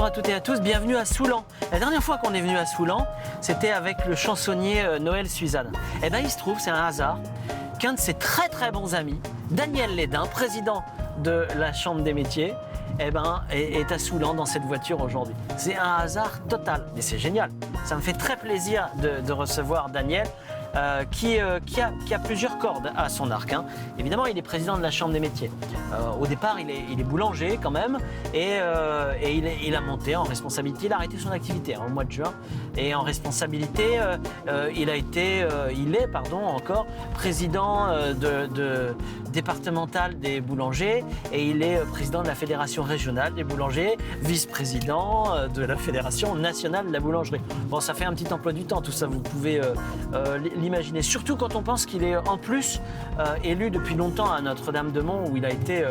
Bonjour à toutes et à tous, bienvenue à Soulan. La dernière fois qu'on est venu à Soulan, c'était avec le chansonnier Noël Suzanne. Et bien il se trouve, c'est un hasard, qu'un de ses très très bons amis, Daniel Lédin, président de la Chambre des métiers, est à Soulan dans cette voiture aujourd'hui. C'est un hasard total, mais c'est génial. Ça me fait très plaisir de recevoir Daniel. Qui a plusieurs cordes à son arc. Hein. Évidemment, il est président de la Chambre des métiers. Au départ, il est boulanger quand même, et il a monté en responsabilité. Il a arrêté son activité au mois de juin, et en responsabilité, il est encore président départemental des boulangers, et il est président de la Fédération régionale des boulangers, vice-président de la Fédération nationale de la boulangerie. Bon, ça fait un petit emploi du temps, tout ça, vous pouvez l'imaginer. Surtout quand on pense qu'il est en plus élu depuis longtemps à Notre-Dame-de-Mont, où il a été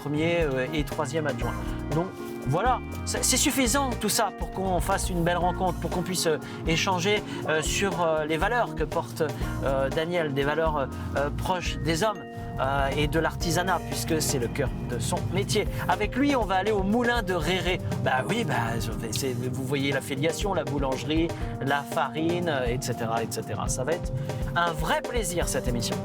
premier et troisième adjoint. Donc voilà, c'est suffisant tout ça pour qu'on fasse une belle rencontre, pour qu'on puisse échanger sur les valeurs que porte Daniel, des valeurs proches des hommes. Et de l'artisanat, puisque c'est le cœur de son métier. Avec lui, on va aller au moulin de Réré. Vous voyez l'affiliation, la boulangerie, la farine, etc., etc. Ça va être un vrai plaisir, cette émission.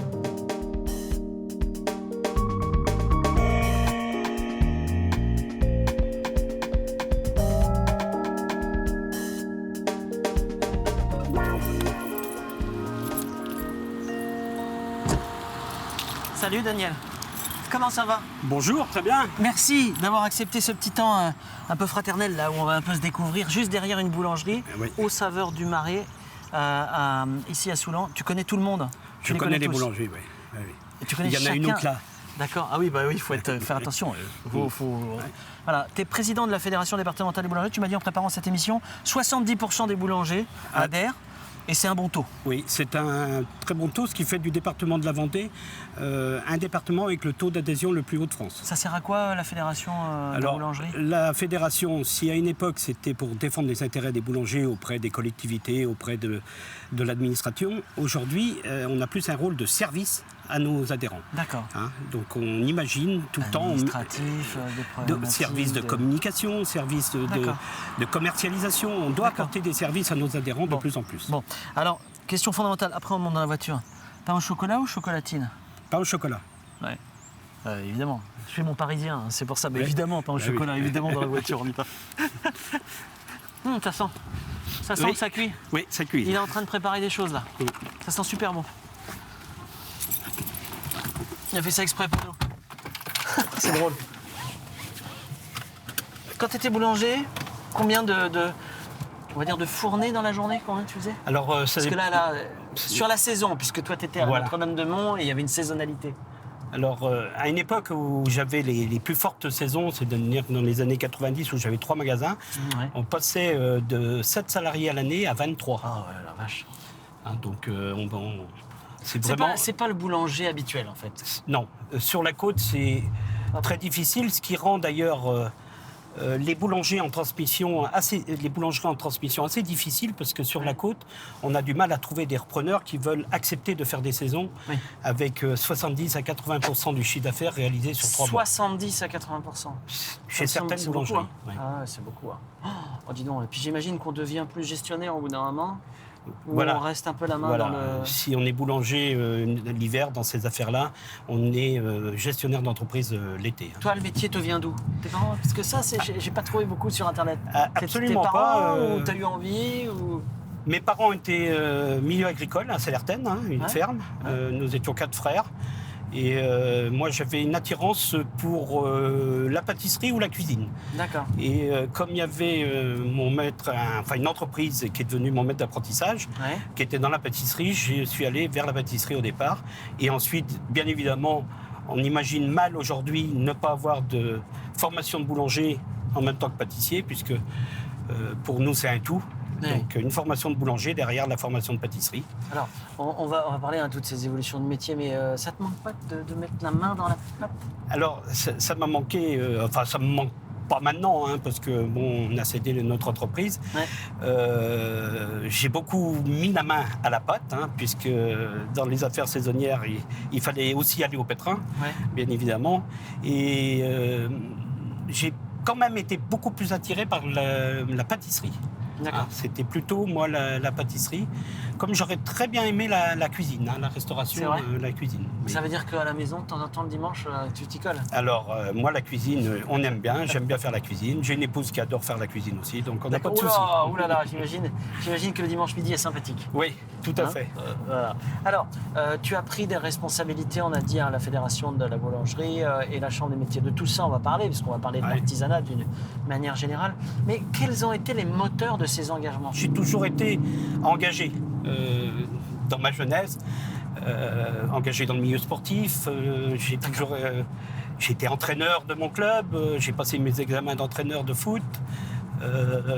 Salut Daniel, comment ça va? Bonjour, très bien. Merci d'avoir accepté ce petit temps un peu fraternel, là où on va un peu se découvrir, juste derrière une boulangerie, oui. Aux saveurs du Marais, ici à Soulan. Tu connais tout le monde? Je connais les boulangeries, oui. Et tu connais il y en a une autre là. D'accord, ah oui, il faut faire attention. Voilà, tu es président de la Fédération départementale des boulangers, tu m'as dit en préparant cette émission, 70% des boulangers adhèrent. Et c'est un bon taux. Oui, c'est un très bon taux, ce qui fait du département de la Vendée un département avec le taux d'adhésion le plus haut de France. Ça sert à quoi la fédération de la boulangerie? La fédération, si à une époque c'était pour défendre les intérêts des boulangers auprès des collectivités, auprès de l'administration, aujourd'hui on a plus un rôle de service à nos adhérents. D'accord. Hein, donc on imagine tout le temps administratif, service de communication, service de commercialisation. On doit apporter des services à nos adhérents de plus en plus. Bon, alors question fondamentale. Après on monte dans la voiture. Pain au chocolat ou chocolatine? Pain au chocolat. Ouais. Évidemment. Je suis mon parisien, hein, c'est pour ça. Mais évidemment, pain au chocolat. Évidemment dans la voiture on y va. Ça sent que ça cuit. Oui, ça cuit. Il est en train de préparer des choses là. Oui. Ça sent super bon. Il a fait ça exprès pour nous. C'est drôle. Quand tu étais boulanger, combien on va dire de fournées dans la journée, combien tu faisais? Alors, parce que là, sur la saison, puisque toi tu étais à Notre-Dame-de-Mont et il y avait une saisonnalité. Alors, à une époque où j'avais les plus fortes saisons, c'est-à-dire dans les années 90 où j'avais 3 magasins, on passait de 7 salariés à l'année à 23. Ah ouais, la vache. Hein, donc, c'est pas le boulanger habituel en fait. Non, sur la côte c'est très difficile, ce qui rend d'ailleurs les boulangeries en transmission assez difficiles, parce que sur la côte on a du mal à trouver des repreneurs qui veulent accepter de faire des saisons avec 70 à 80% du chiffre d'affaires réalisé sur 3 mois. 70 à 80%. Chez certaines boulangeries. Beaucoup, hein. Ah, c'est beaucoup. Hein. Oh, dis donc. Et puis j'imagine qu'on devient plus gestionnaire au bout d'un moment. Ou on reste un peu la main dans le... Si on est boulanger l'hiver dans ces affaires-là, on est gestionnaire d'entreprise l'été. Hein. Toi, le métier te vient d'où? Tes parents? Parce que ça, j'ai pas trouvé beaucoup sur Internet. Absolument tes pas. Parents, ou t'as eu envie ou... Mes parents étaient milieu agricole à Salertaine, une ferme. Nous étions 4 frères. Et moi, j'avais une attirance pour la pâtisserie ou la cuisine. D'accord. Et comme il y avait mon maître, une entreprise qui est devenue mon maître d'apprentissage, qui était dans la pâtisserie, je suis allé vers la pâtisserie au départ. Et ensuite, bien évidemment, on imagine mal aujourd'hui ne pas avoir de formation de boulanger en même temps que pâtissier, puisque pour nous, c'est un tout. Donc une formation de boulanger derrière la formation de pâtisserie. Alors, on va parler de toutes ces évolutions de métier, mais ça te manque pas de mettre la main dans la pâte? Alors, ça m'a manqué, ça me manque pas maintenant, parce que on a cédé notre entreprise. J'ai beaucoup mis la main à la pâte, puisque dans les affaires saisonnières, il fallait aussi aller au pétrin, bien évidemment. Et j'ai quand même été beaucoup plus attiré par la pâtisserie. D'accord. C'était plutôt, moi, la pâtisserie. Comme j'aurais très bien aimé la cuisine, la restauration, la cuisine. Mais... Ça veut dire qu'à la maison, de temps en temps, le dimanche, tu t'y colles? Alors, moi, la cuisine, on aime bien. J'aime bien faire la cuisine. J'ai une épouse qui adore faire la cuisine aussi, donc on n'a pas de soucis. Ouh là là, j'imagine que le dimanche midi est sympathique. Oui, tout à fait. Voilà. Alors, tu as pris des responsabilités, on a dit, à la Fédération de la boulangerie et la Chambre des métiers. De tout ça, on va parler, puisqu'on va parler de l'artisanat d'une manière générale. Mais quels ont été les moteurs de ces engagements? J'ai toujours été engagé dans ma jeunesse, engagé dans le milieu sportif. J'ai été entraîneur de mon club, j'ai passé mes examens d'entraîneur de foot.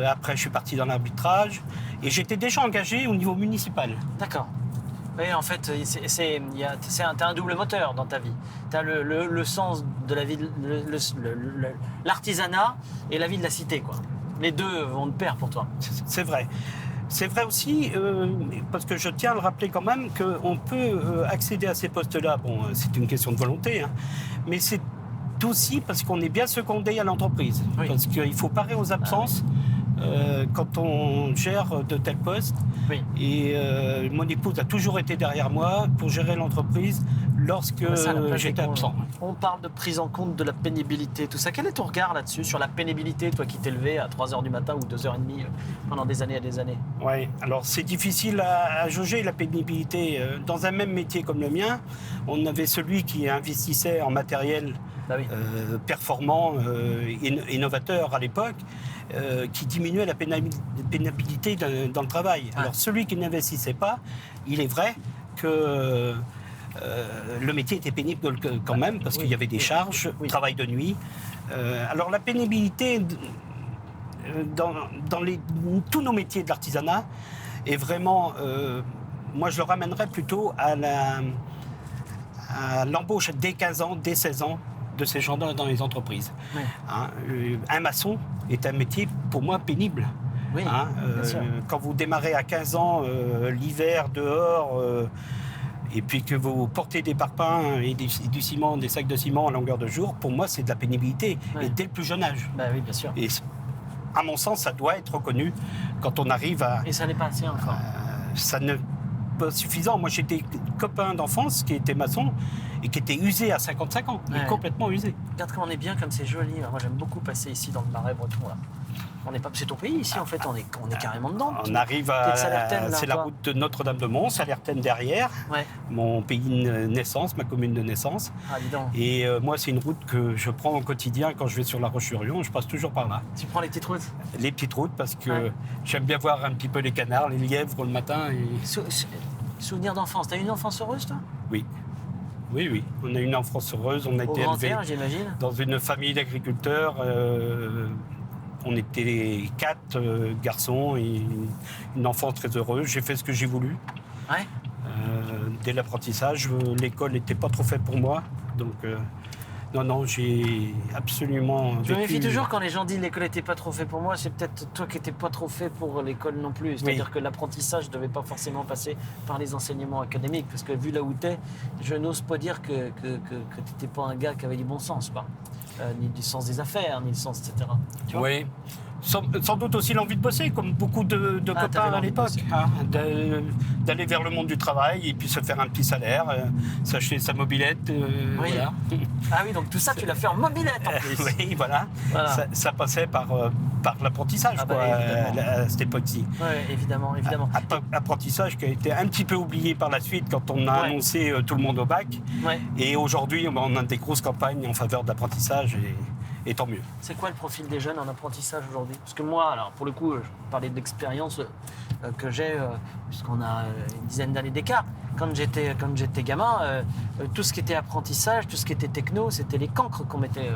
Après, je suis parti dans l'arbitrage et j'étais déjà engagé au niveau municipal. D'accord. Oui, en fait, t'as un double moteur dans ta vie. Tu as le sens de la vie, l'artisanat et la vie de la cité, quoi. Les deux vont de pair pour toi. C'est vrai. C'est vrai aussi, parce que je tiens à le rappeler quand même, qu'on peut accéder à ces postes-là. Bon, c'est une question de volonté, hein, mais c'est aussi parce qu'on est bien secondé à l'entreprise. Oui. Parce qu'il faut parer aux absences quand on gère de tels postes. Oui. Et mon épouse a toujours été derrière moi pour gérer l'entreprise lorsque j'étais absent. On parle de prise en compte de la pénibilité, tout ça. Quel est ton regard là-dessus, sur la pénibilité, toi qui t'es levé à 3h du matin ou 2h30 pendant des années et des années? Oui, alors c'est difficile à jauger la pénibilité. Dans un même métier comme le mien, on avait celui qui investissait en matériel performant et novateur à l'époque, qui diminuait la pénibilité dans le travail. Alors celui qui n'investissait pas, il est vrai que le métier était pénible quand même, parce qu'il y avait des charges, travail de nuit. Alors la pénibilité dans tous nos métiers de l'artisanat est vraiment... moi je le ramènerais plutôt à l'embauche dès 15 ans, dès 16 ans, de ces gens dans les entreprises. Oui. Hein, un maçon est un métier, pour moi, pénible. Oui, hein, quand vous démarrez à 15 ans, l'hiver, dehors, et puis que vous portez des parpaings et du ciment, des sacs de ciment à longueur de jour, pour moi, c'est de la pénibilité, et dès le plus jeune âge. Bah oui, bien sûr. Et à mon sens, ça doit être reconnu quand on arrive à... Et ça n'est pas assez encore. Ça ne pas suffisant. Moi, j'étais copain d'enfance qui était maçon et qui était usé à 55 ans, mais complètement usé. Regarde comme on est bien, comme c'est joli. Moi, j'aime beaucoup passer ici dans le Marais breton. Là. C'est ton pays ici, en fait. On est carrément dedans. On arrive à... C'est la route de Notre-Dame-de-Mont, Sallertaine derrière, mon pays de naissance, ma commune de naissance. Ah, dis donc. Et moi, c'est une route que je prends au quotidien quand je vais sur La Roche-sur-Yon. Je passe toujours par là. Tu prends les petites routes? Les petites routes, parce que j'aime bien voir un petit peu les canards, les lièvres le matin. Et... Souvenir d'enfance. T'as eu une enfance heureuse, toi? Oui. Oui. On a eu une enfance heureuse. On a été élevés dans une famille d'agriculteurs. On était 4 garçons et une enfance très heureuse. J'ai fait ce que j'ai voulu. Ouais. Dès l'apprentissage, l'école n'était pas trop faite pour moi. Donc, non, j'ai absolument vécu... Je me méfie toujours quand les gens disent que l'école n'était pas trop faite pour moi. C'est peut-être toi qui n'étais pas trop fait pour l'école non plus. C'est-à-dire que l'apprentissage ne devait pas forcément passer par les enseignements académiques. Parce que vu là où tu es, je n'ose pas dire que tu n'étais pas un gars qui avait du bon sens, quoi. Ni du sens des affaires, ni du sens, etc. Tu vois? Oui. Sans doute aussi l'envie de bosser, comme beaucoup de copains à l'époque. D'aller vers le monde du travail et puis se faire un petit salaire, s'acheter sa mobilette. Voilà. Ah oui, donc tout ça, tu l'as fait en mobilette en plus. Oui, voilà. Ça passait par l'apprentissage à cette époque-ci. Oui, évidemment. Apprentissage qui a été un petit peu oublié par la suite quand on a annoncé tout le monde au bac. Ouais. Et aujourd'hui, on a des grosses campagnes en faveur de l'apprentissage. Et tant mieux. C'est quoi le profil des jeunes en apprentissage aujourd'hui? Parce que moi, alors pour le coup, je parlais de l'expérience que j'ai, puisqu'on a une dizaine d'années d'écart. Quand j'étais gamin, tout ce qui était apprentissage, tout ce qui était techno, c'était les cancres qu'on mettait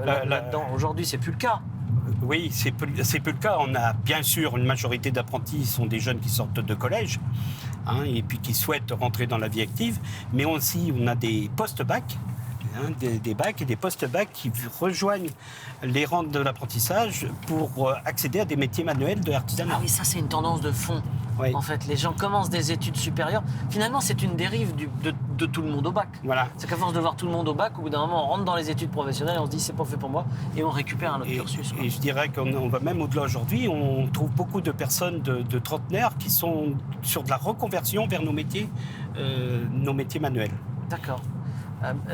là-dedans. Aujourd'hui, c'est plus le cas. Oui, c'est plus le cas. On a bien sûr une majorité d'apprentis sont des jeunes qui sortent de collège et puis qui souhaitent rentrer dans la vie active. Mais aussi, on a des post-bac. Des bacs et des post-bacs qui rejoignent les rangs de l'apprentissage pour accéder à des métiers manuels de l'artisanat. Ah oui, ça c'est une tendance de fond. Oui. En fait, les gens commencent des études supérieures. Finalement, c'est une dérive de tout le monde au bac. Voilà. C'est qu'à force de voir tout le monde au bac, au bout d'un moment, on rentre dans les études professionnelles et on se dit c'est pas fait pour moi et on récupère un autre cursus. Et je dirais qu'on va même au-delà aujourd'hui. On trouve beaucoup de personnes de trentenaires qui sont sur de la reconversion vers nos métiers manuels. D'accord.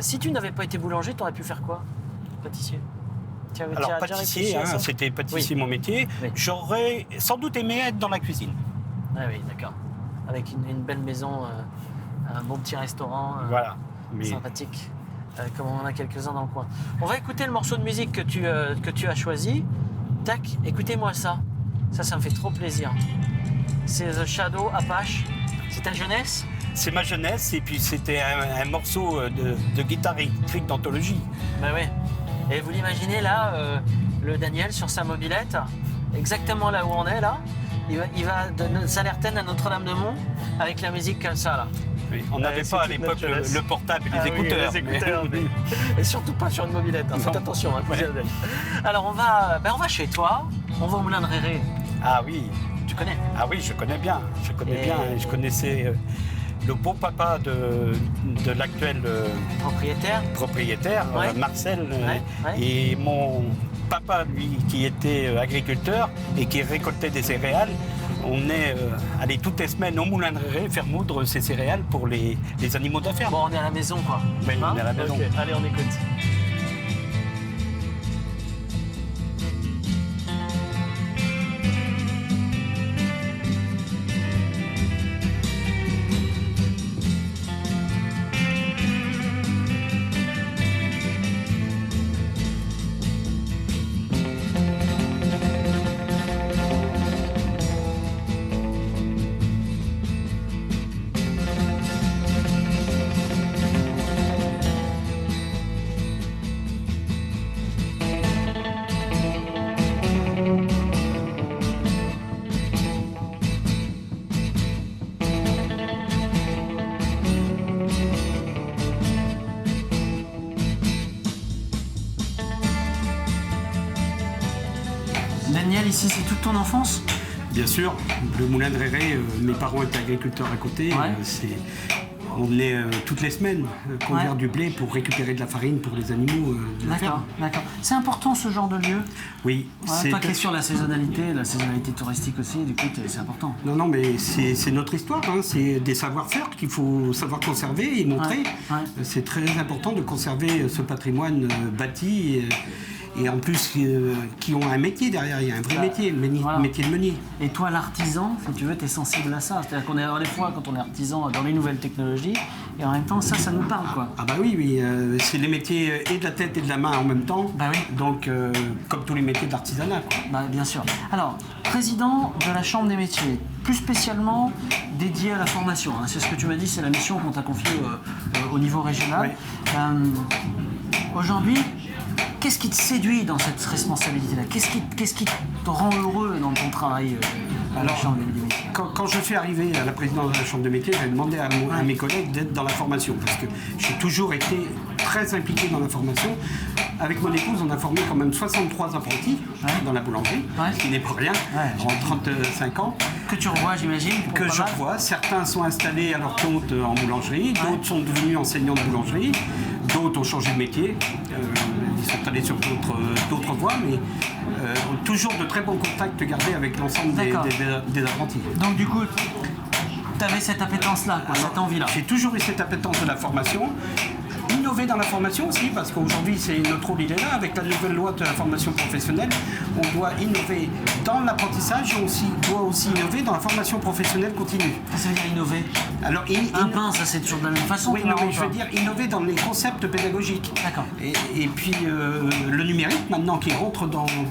Si tu n'avais pas été boulanger, tu aurais pu faire quoi? Pâtissier? Alors pâtissier, c'était pâtissier mon métier. Oui. J'aurais sans doute aimé être dans la cuisine. Ah oui, d'accord. Avec une belle maison, un bon petit restaurant sympathique, comme on en a quelques-uns dans le coin. On va écouter le morceau de musique que tu as choisi. Tac, écoutez-moi ça. Ça me fait trop plaisir. C'est The Shadow Apache. C'est ta jeunesse? C'est ma jeunesse et puis c'était un morceau de guitare électrique d'anthologie. Ben oui. Et vous l'imaginez là, le Daniel sur sa mobilette, exactement là où on est là. Il va de Salertaine à Notre-Dame-de-Mont avec la musique comme ça là. Oui, on n'avait pas à l'époque le portable et les écouteurs. Oui, les écouteurs mais... Et surtout pas sur une mobilette, hein. Faites attention. Hein, alors on va chez toi, on va au Moulin de Réré. Ah oui. Tu connais? Ah oui, je connais bien. Je connaissais le beau papa de l'actuel propriétaire Marcel. Et mon papa, lui, qui était agriculteur et qui récoltait des céréales. On est allé toutes les semaines au Moulin de Réré faire moudre ces céréales pour les animaux de la ferme. Bon, on est à la maison, quoi. Oui, on est à la maison. Okay. Allez, on écoute. Daniel, ici, c'est toute ton enfance? Bien sûr, le Moulin de Réré, mes parents étaient agriculteurs à côté. On venait toutes les semaines conduire du blé pour récupérer de la farine pour les animaux de la ferme. D'accord. C'est important ce genre de lieu? Oui. Toi qui es sur la saisonnalité touristique aussi, du coup, c'est important. Non, mais c'est notre histoire. Hein. C'est des savoir-faire qu'il faut savoir conserver et montrer. C'est très important de conserver ce patrimoine bâti. Et en plus, qui ont un métier derrière, il y a un vrai métier, métier de meunier. Et toi, l'artisan, si tu veux, tu es sensible à ça. C'est-à-dire qu'on est des fois, quand on est artisan, dans les nouvelles technologies, et en même temps, ça nous parle, quoi. Ah bah oui, c'est les métiers et de la tête et de la main en même temps. Bah oui. Donc, comme tous les métiers de l'artisanat, quoi. Bah bien sûr. Alors, président de la Chambre des métiers, plus spécialement dédié à la formation. Hein. C'est ce que tu m'as dit, c'est la mission qu'on t'a confiée au niveau régional. Oui. Aujourd'hui, qu'est-ce qui te séduit dans cette responsabilité-là? Qu'est-ce qui te rend heureux dans ton travail à la Chambre des métiers? Quand je suis arrivé à la présidence de la Chambre des métiers, j'ai demandé à mes collègues d'être dans la formation parce que j'ai toujours été très impliqué dans la formation. Avec mon épouse, on a formé quand même 63 apprentis dans la boulangerie, ce qui n'est pas rien, en 35 ans. Que tu revois, j'imagine? Que je revois. Certains sont installés à leur compte en boulangerie, d'autres sont devenus enseignants de boulangerie, d'autres ont changé de métier. Ils sont allés sur d'autres voies, mais toujours de très bons contacts gardés avec l'ensemble des apprentis. Donc du coup, tu avais cette appétence-là, cette envie-là? J'ai toujours eu cette appétence de la formation. Innover dans la formation aussi, parce qu'aujourd'hui, notre rôle il est là. Avec la nouvelle loi de la formation professionnelle, on doit innover dans l'apprentissage et on doit aussi innover dans la formation professionnelle continue. Ça veut dire innover? Alors, un pain, ça c'est toujours de la même façon? Oui, non, mais je veux dire innover dans les concepts pédagogiques. D'accord. Et puis le numérique, maintenant, qui rentre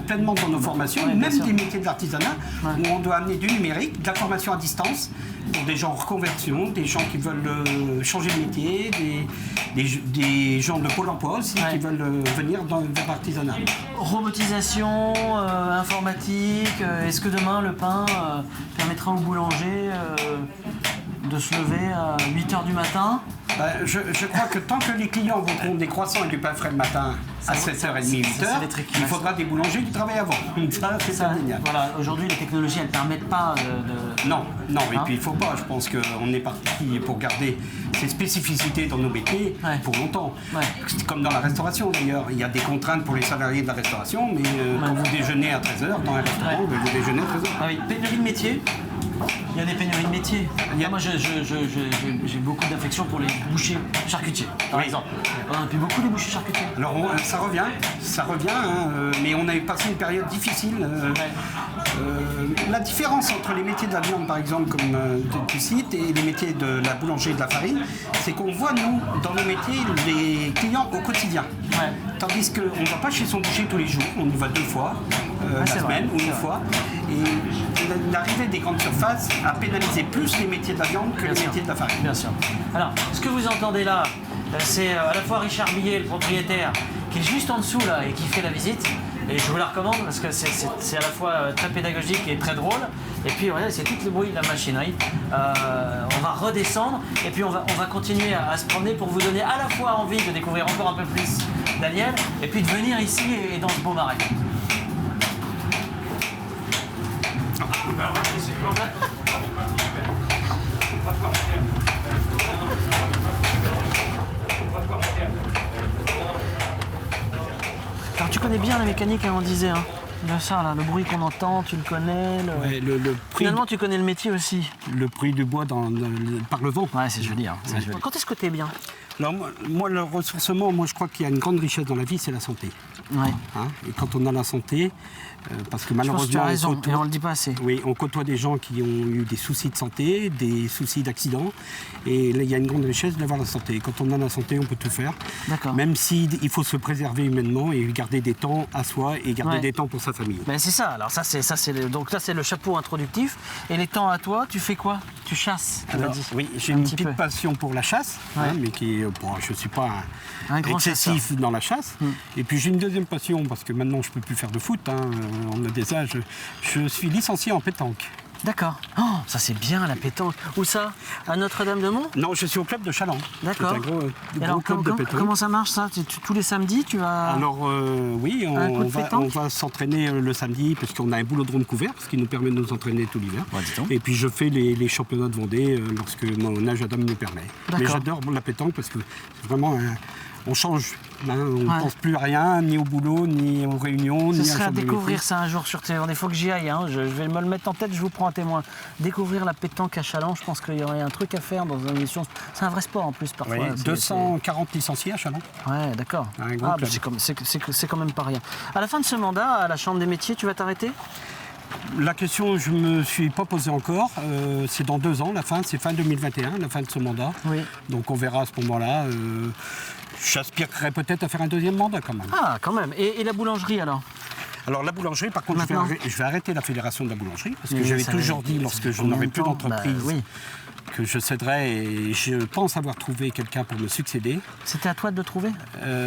pleinement dans nos formations, même des métiers de l'artisanat, où on doit amener du numérique, de la formation à distance, pour des gens en reconversion, des gens qui veulent changer de métier, des gens de Pôle emploi aussi qui veulent venir vers l'artisanat. Robotisation, informatique, est-ce que demain le pain permettra au boulanger de se lever à 8h du matin? Je crois que tant que les clients voudront des croissants et du pain frais le matin à 7h30, 8h, il faudra des boulangers qui travaillent avant. Ça, c'est génial. Voilà, aujourd'hui, les technologies, elles ne permettent pas de... Non, et puis il ne faut pas. Je pense qu'on est parti pour garder ces spécificités dans nos métiers pour longtemps. C'est comme dans la restauration, d'ailleurs. Il y a des contraintes pour les salariés de la restauration, mais quand vous déjeunez à 13h dans un restaurant, vous déjeunez à 13h. Ah oui, pénurie de métiers. Il y a des pénuries de métiers. Moi, j'ai beaucoup d'affection pour les bouchers charcutiers, par exemple. On a plus beaucoup les bouchers charcutiers. Alors, ça revient, mais on a passé une période difficile. La différence entre les métiers de la viande, par exemple, comme tu cites, et les métiers de la boulangerie et de la farine, c'est qu'on voit, nous, dans nos métiers, les clients au quotidien. Tandis qu'on ne va pas chez son boucher tous les jours, on y va 2 fois la semaine ou une fois. Et l'arrivée des grandes surfaces a pénalisé plus les métiers de la viande que les métiers de la farine. Bien sûr. Alors, ce que vous entendez là, c'est à la fois Richard Millet, le propriétaire, qui est juste en dessous là et qui fait la visite. Et je vous la recommande parce que c'est à la fois très pédagogique et très drôle. Et puis voilà, c'est tout le bruit de la machinerie. On va redescendre et puis on va continuer à se promener pour vous donner à la fois envie de découvrir encore un peu plus Daniel et puis de venir ici et dans ce beau marais. Alors tu connais bien la mécanique, on disait, hein. De ça, là, le bruit qu'on entend, tu le connais. Finalement, tu connais le métier aussi. Le bruit du bois par le vent. Ouais, c'est joli. Hein. Joli. Quand est-ce que tu es bien? Alors, moi, le ressourcement, je crois qu'il y a une grande richesse dans la vie, c'est la santé. Ouais. Et quand on a la santé, parce que malheureusement, tu as raison, et on ne le dit pas assez. Oui, on côtoie des gens qui ont eu des soucis de santé, des soucis d'accident, et là, il y a une grande richesse d'avoir la santé. Quand on a la santé, on peut tout faire. D'accord. Même s'il faut se préserver humainement et garder des temps à soi et garder des temps pour sa famille. Ben c'est ça. Alors donc là, c'est le chapeau introductif. Et les temps à toi, tu fais quoi? Tu chasses? Oui, j'ai une petite passion pour la chasse, mais qui est, je ne suis pas un excessif dans la chasse. Et puis j'ai une deuxième passion, parce que maintenant je ne peux plus faire de foot, on a des âges. Je suis licencié en pétanque. D'accord. Oh, ça c'est bien la pétanque. Où ça? À Notre-Dame-de-Mont? Non, je suis au club de Chaland. D'accord. C'est un gros club de pétanque. Comment ça marche ça? Tous les samedis tu vas... Alors oui, on va s'entraîner le samedi parce qu'on a un boulodrome couvert, ce qui nous permet de nous entraîner tout l'hiver. Et puis je fais les championnats de Vendée lorsque mon âge d'âme nous permet. Mais j'adore la pétanque parce que c'est vraiment on change, on ne pense plus à rien, ni au boulot, ni aux réunions, ni à... Ce serait à découvrir ça un jour sur Téléphone. Il faut que j'y aille, je vais me le mettre en tête, je vous prends un témoin. Découvrir la pétanque à Chaland, je pense qu'il y aurait un truc à faire dans une émission. C'est un vrai sport en plus parfois. Oui, 240 licenciés à Chaland. Ouais, d'accord. C'est quand même pas rien. À la fin de ce mandat, à la Chambre des métiers, tu vas t'arrêter? La question, je ne me suis pas posée encore. C'est dans 2 ans, c'est fin 2021, la fin de ce mandat. Oui. Donc on verra à ce moment-là. J'aspirerais peut-être à faire un 2e mandat quand même. Ah, quand même. Et la boulangerie alors? Alors la boulangerie, par contre, je vais arrêter la fédération de la boulangerie, parce que j'avais toujours dit, lorsque je n'aurais plus d'entreprise, que je céderais, et je pense avoir trouvé quelqu'un pour me succéder. C'était à toi de le trouver?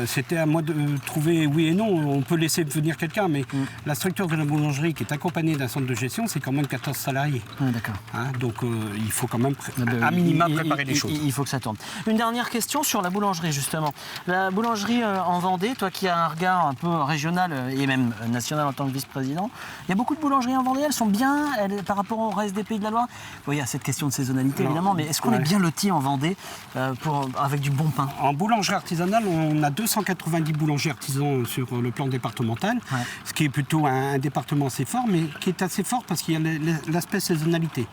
C'était à moi de trouver, oui et non. On peut laisser venir quelqu'un, mais la structure de la boulangerie, qui est accompagnée d'un centre de gestion, c'est quand même 14 salariés. D'accord. Donc il faut quand même, à minima, préparer les choses. Il faut que ça tourne. Une dernière question sur la boulangerie, justement. La boulangerie en Vendée, toi qui as un regard un peu régional et même national en tant que vice-président, il y a beaucoup de boulangeries en Vendée, elles sont bien par rapport au reste des pays de la Loire? Oui, il y a cette question de saisonnalité, évidemment, mais est-ce qu'on est bien loti en Vendée avec du bon pain? En boulangerie artisanale, on a 290 boulangers artisans sur le plan départemental, ce qui est plutôt un département assez fort, mais qui est assez fort parce qu'il y a l'aspect saisonnalité.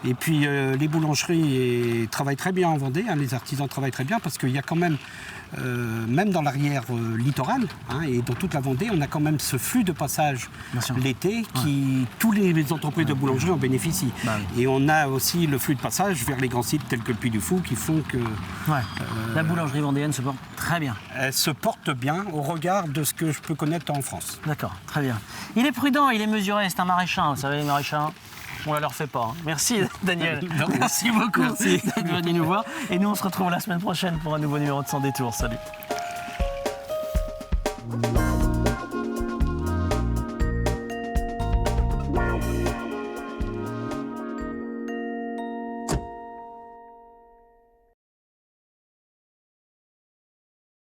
Et puis les boulangeries travaillent très bien en Vendée, les artisans travaillent très bien parce qu'il y a quand même dans l'arrière littoral et dans toute la Vendée, on a quand même ce flux de passage l'été qui tous les entreprises de boulangerie en bénéficient. Et on a aussi le flux de passage vers les grands sites tels que le Puy du Fou qui font que la boulangerie vendéenne se porte très bien. Elle se porte bien au regard de ce que je peux connaître en France. D'accord, très bien. Il est prudent, il est mesuré, c'est un maraîchin, vous savez les maraîchins. On ne leur fait pas. Merci Daniel. Merci beaucoup d'être venu nous voir. Et nous on se retrouve la semaine prochaine pour un nouveau numéro de Sans Détour. Salut.